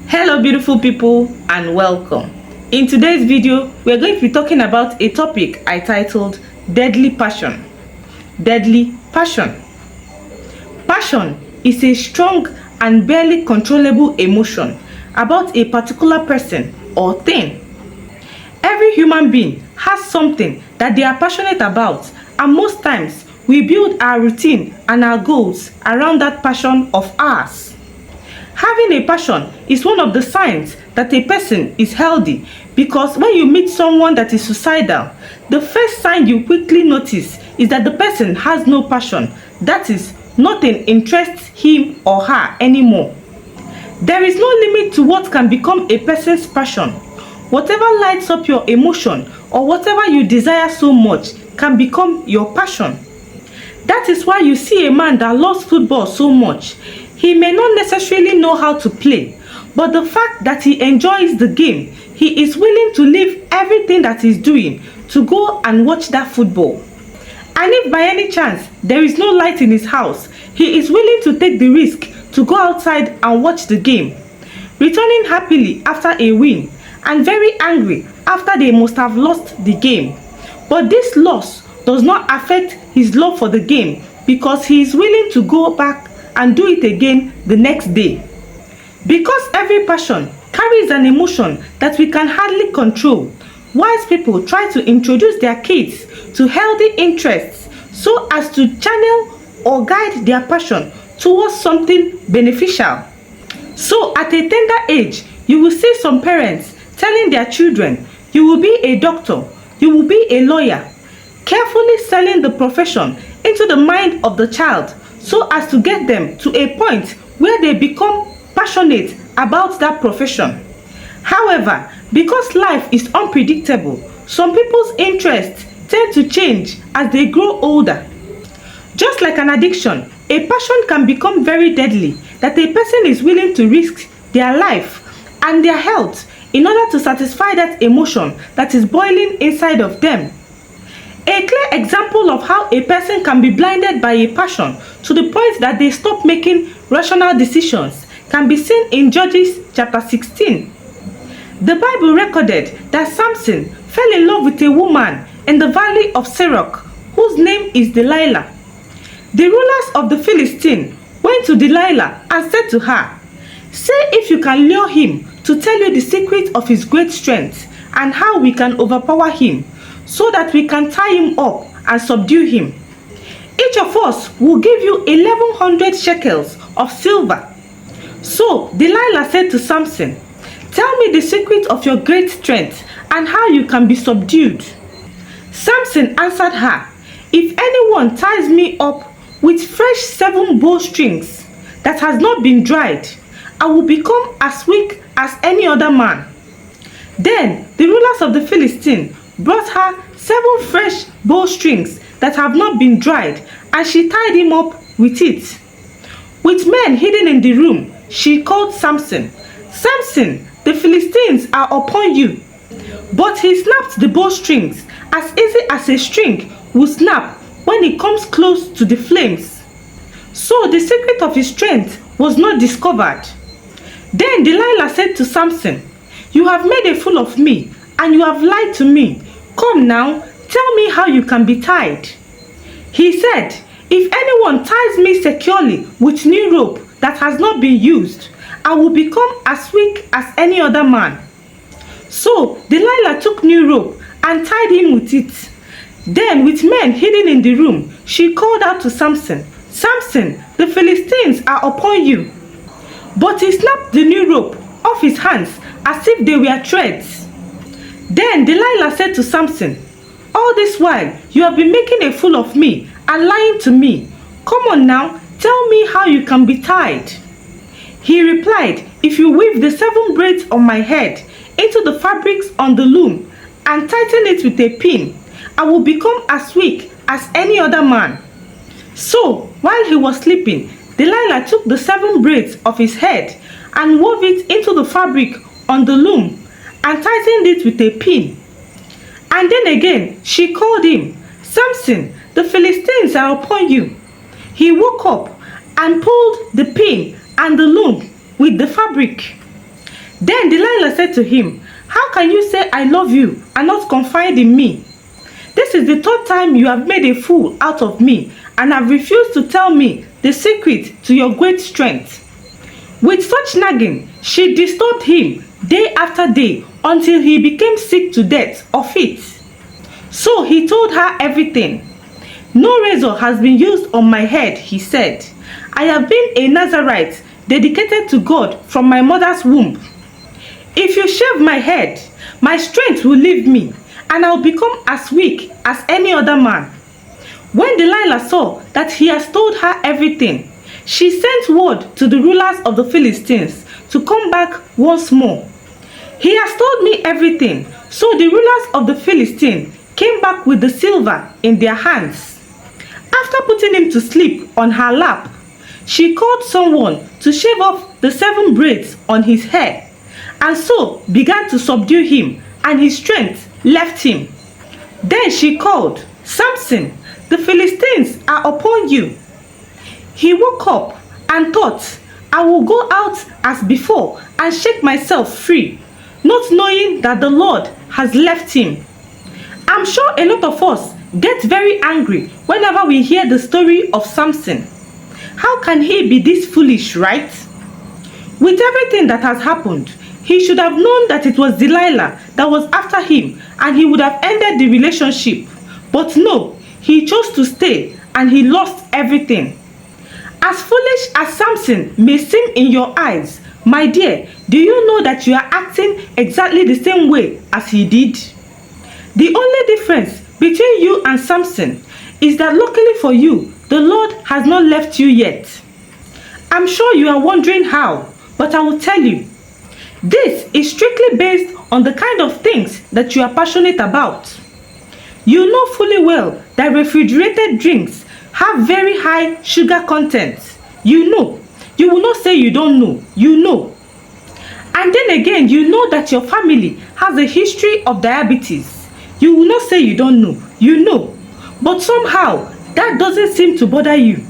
Hello beautiful people and welcome. In today's video, we are going to be talking about a topic I titled Deadly Passion. Deadly Passion. Passion is a strong and barely controllable emotion about a particular person or thing. Every human being has something that they are passionate about, and most times we build our routine and our goals around that passion of ours. Having a passion is one of the signs that a person is healthy, because when you meet someone that is suicidal, the first sign you quickly notice is that the person has no passion. That is, nothing interests him or her anymore. There is no limit to what can become a person's passion. Whatever lights up your emotion or whatever you desire so much can become your passion. That is why you see a man that loves football so much. He may not necessarily know how to play, but the fact that he enjoys the game, he is willing to leave everything that he's doing to go and watch that football. And if by any chance there is no light in his house, he is willing to take the risk to go outside and watch the game, returning happily after a win and very angry after they must have lost the game. But this loss does not affect his love for the game, because he is willing to go back and do it again the next day. Because every passion carries an emotion that we can hardly control, wise people try to introduce their kids to healthy interests so as to channel or guide their passion towards something beneficial. So at a tender age, you will see some parents telling their children, you will be a doctor, you will be a lawyer, carefully selling the profession into the mind of the child so as to get them to a point where they become passionate about that profession. However, because life is unpredictable, some people's interests tend to change as they grow older. Just like an addiction, a passion can become very deadly that a person is willing to risk their life and their health in order to satisfy that emotion that is boiling inside of them. A clear example of how a person can be blinded by a passion to the point that they stop making rational decisions can be seen in Judges chapter 16. The Bible recorded that Samson fell in love with a woman in the valley of Serach, whose name is Delilah. The rulers of the Philistines went to Delilah and said to her, "Say if you can lure him to tell you the secret of his great strength and how we can overpower him, so that we can tie him up and subdue him. Each of us will give you 1,100 shekels of silver." So Delilah said to Samson, "Tell me the secret of your great strength and how you can be subdued." Samson answered her, "If anyone ties me up with fresh 7 bowstrings that has not been dried, I will become as weak as any other man." Then the rulers of the Philistines brought her 7 fresh bowstrings that have not been dried, and she tied him up with it. With men hidden in the room, she called Samson, "Samson, the Philistines are upon you." But he snapped the bowstrings as easy as a string will snap when it comes close to the flames. So the secret of his strength was not discovered. Then Delilah said to Samson, "You have made a fool of me, and you have lied to me. Come now, tell me how you can be tied." He said, "If anyone ties me securely with new rope that has not been used, I will become as weak as any other man." So Delilah took new rope and tied him with it. Then with men hidden in the room, she called out to Samson, "Samson, the Philistines are upon you." But he snapped the new rope off his hands as if they were threads. Then Delilah said to Samson, "All this while you have been making a fool of me and lying to me. Come on now, tell me how you can be tied." He replied, "If you weave the 7 braids on my head into the fabrics on the loom and tighten it with a pin, I will become as weak as any other man." So while he was sleeping, Delilah took the 7 braids of his head and wove it into the fabric on the loom and tightened it with a pin. And then again she called him, "Samson, the Philistines are upon you." He woke up and pulled the pin and the loom with the fabric. Then Delilah said to him, "How can you say I love you and not confide in me? This is the third time you have made a fool out of me and have refused to tell me the secret to your great strength." With such nagging, she disturbed him day after day until he became sick to death of it. So he told her everything. "No razor has been used on my head," he said. "I have been a Nazarite dedicated to God from my mother's womb. If you shave my head, my strength will leave me, and I will become as weak as any other man." When Delilah saw that he has told her everything, she sent word to the rulers of the Philistines to come back once more. "He has told me everything." So the rulers of the Philistines came back with the silver in their hands. After putting him to sleep on her lap, she called someone to shave off the 7 braids on his hair, and so began to subdue him, and his strength left him. Then she called, "Samson, the Philistines are upon you." He woke up and thought, "I will go out as before and shake myself free," not knowing that the Lord has left him. I'm sure a lot of us get very angry whenever we hear the story of Samson. How can he be this foolish, right? With everything that has happened, he should have known that it was Delilah that was after him, and he would have ended the relationship. But no, he chose to stay, and he lost everything. As foolish as Samson may seem in your eyes, my dear, do you know that you are acting exactly the same way as he did? The only difference between you and Samson is that luckily for you, the Lord has not left you yet. I'm sure you are wondering how, but I will tell you. This is strictly based on the kind of things that you are passionate about. You know fully well that refrigerated drinks have very high sugar content. You know. You will not say you don't know. You know. And then again, you know that your family has a history of diabetes. You will not say you don't know. You know. But somehow, that doesn't seem to bother you.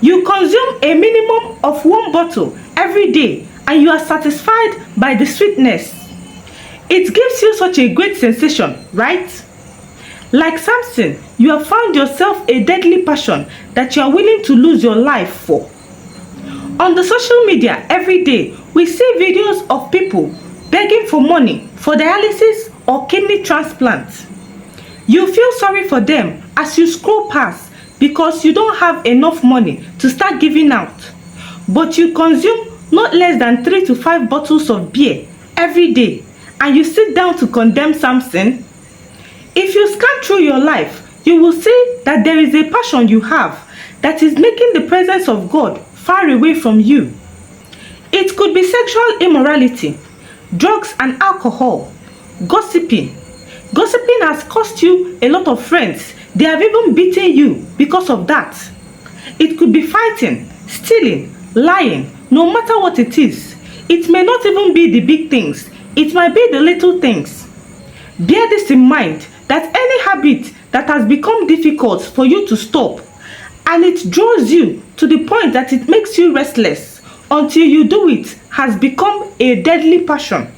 You consume a minimum of 1 bottle every day, and you are satisfied by the sweetness. It gives you such a great sensation, right? Like Samson, you have found yourself a deadly passion that you are willing to lose your life for. On the social media every day, we see videos of people begging for money for dialysis or kidney transplant. You feel sorry for them as you scroll past because you don't have enough money to start giving out. But you consume not less than 3 to 5 bottles of beer every day, and you sit down to condemn Samson. If you scan through your life, you will see that there is a passion you have that is making the presence of God far away from you. It could be sexual immorality, drugs and alcohol, gossiping. Gossiping has cost you a lot of friends. They have even beaten you because of that. It could be fighting, stealing, lying, no matter what it is. It may not even be the big things. It might be the little things. Bear this in mind, that any habit that has become difficult for you to stop, and it draws you to the point that it makes you restless until you do it, has become a deadly passion.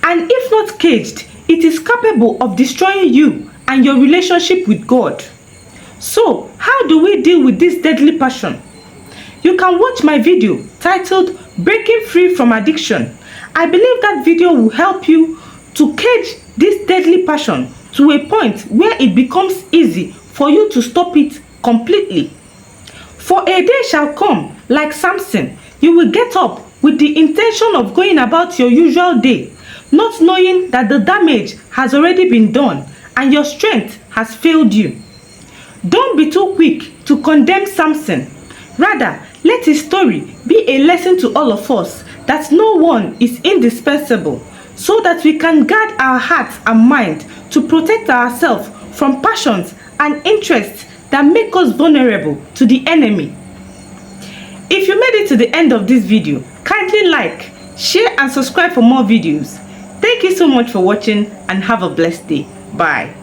And if not caged, it is capable of destroying you and your relationship with God. So, how do we deal with this deadly passion? You can watch my video titled "Breaking Free from Addiction." I believe that video will help you to cage this deadly passion to a point where it becomes easy for you to stop it completely. For a day shall come, like Samson, you will get up with the intention of going about your usual day, not knowing that the damage has already been done and your strength has failed you. Don't be too quick to condemn Samson. Rather, let his story be a lesson to all of us that no one is indispensable, so that we can guard our hearts and mind to protect ourselves from passions and interests that make us vulnerable to the enemy. If you made it to the end of this video, kindly like, share and subscribe for more videos. Thank you so much for watching and have a blessed day. Bye.